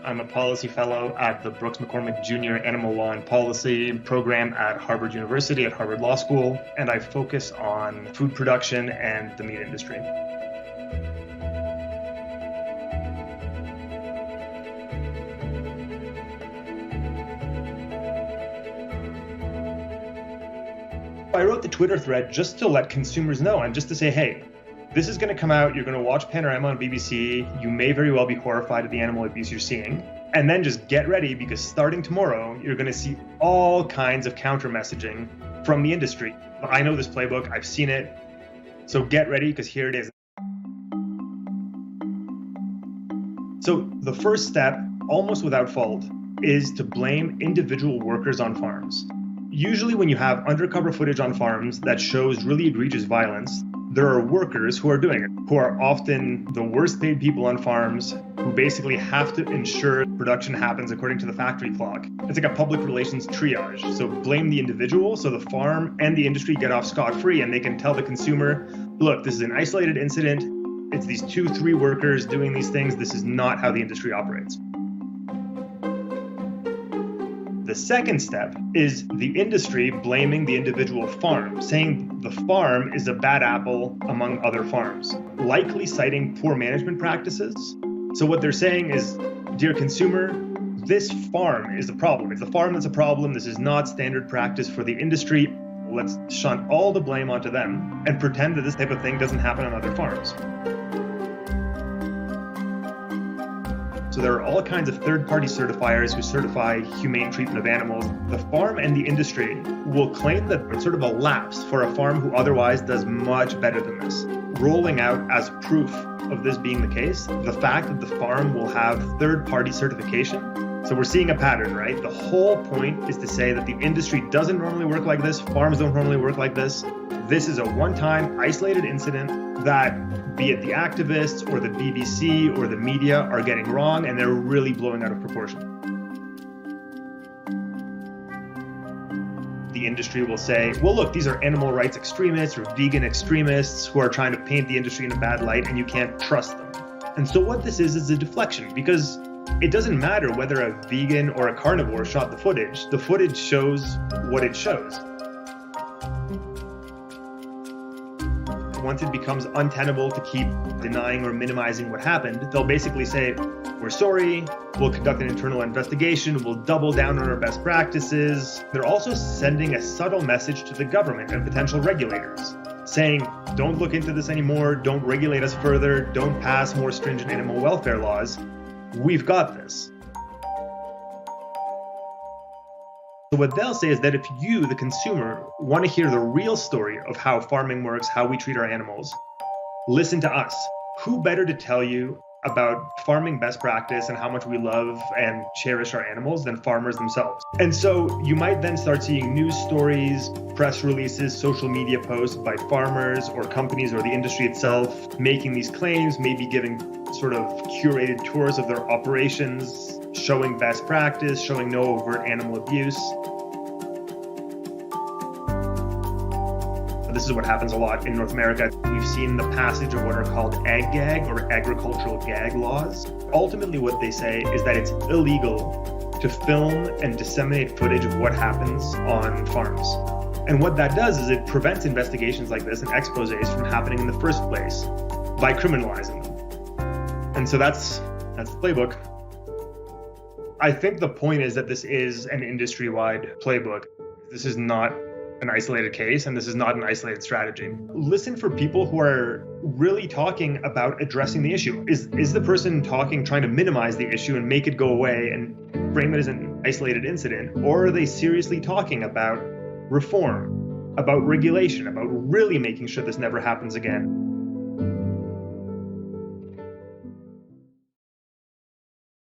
I'm a policy fellow at the Brooks McCormick Jr. Animal Law and Policy program at Harvard University, at Harvard Law School, and I focus on food production and the meat industry. I wrote the Twitter thread just to let consumers know and just to say, hey, this is going to come out. You're going to watch Panorama on BBC. You may very well be horrified at the animal abuse you're seeing. And then just get ready, because starting tomorrow, you're going to see all kinds of counter messaging from the industry. I know this playbook. I've seen it. So get ready, because here it is. So the first step, almost without fault, is to blame individual workers on farms. Usually when you have undercover footage on farms that shows really egregious violence, there are workers who are doing it, who are often the worst paid people on farms, who basically have to ensure production happens according to the factory clock. It's like a public relations triage. So blame the individual so the farm and the industry get off scot-free, and they can tell the consumer, look, this is an isolated incident. It's these 2-3 workers doing these things. This is not how the industry operates. The second step is the industry blaming the individual farm, saying the farm is a bad apple among other farms, likely citing poor management practices. So what they're saying is, dear consumer, this farm is the problem. It's the farm that's a problem. This is not standard practice for the industry. Let's shunt all the blame onto them and pretend that this type of thing doesn't happen on other farms. So there are all kinds of third-party certifiers who certify humane treatment of animals. The farm and the industry will claim that it's sort of a lapse for a farm who otherwise does much better than this, rolling out as proof of this being the case, the fact that the farm will have third-party certification. So we're seeing a pattern, right? The whole point is to say that the industry doesn't normally work like this, farms don't normally work like this. This is a one-time isolated incident that, be it the activists or the BBC or the media, are getting wrong, and they're really blowing out of proportion. The industry will say, well, look, these are animal rights extremists or vegan extremists who are trying to paint the industry in a bad light, and you can't trust them. And so what this is a deflection, because it doesn't matter whether a vegan or a carnivore shot the footage. The footage shows what it shows. Once it becomes untenable to keep denying or minimizing what happened, they'll basically say, we're sorry, we'll conduct an internal investigation, we'll double down on our best practices. They're also sending a subtle message to the government and potential regulators, saying, don't look into this anymore, don't regulate us further, don't pass more stringent animal welfare laws. We've got this. So what they'll say is that if you, the consumer, want to hear the real story of how farming works, how we treat our animals, listen to us. Who better to tell you about farming best practice and how much we love and cherish our animals than farmers themselves? And so you might then start seeing news stories, press releases, social media posts by farmers or companies or the industry itself making these claims, maybe giving sort of curated tours of their operations, showing best practice, showing no overt animal abuse. This is what happens a lot in North America. We've seen the passage of what are called ag gag or agricultural gag laws. Ultimately, what they say is that it's illegal to film and disseminate footage of what happens on farms. And what that does is it prevents investigations like this and exposés from happening in the first place by criminalizing them. And so that's the playbook. I think the point is that this is an industry-wide playbook. This is not an isolated case, and this is not an isolated strategy. Listen for people who are really talking about addressing the issue. Is the person talking, trying to minimize the issue and make it go away and frame it as an isolated incident? Or are they seriously talking about reform, about regulation, about really making sure this never happens again?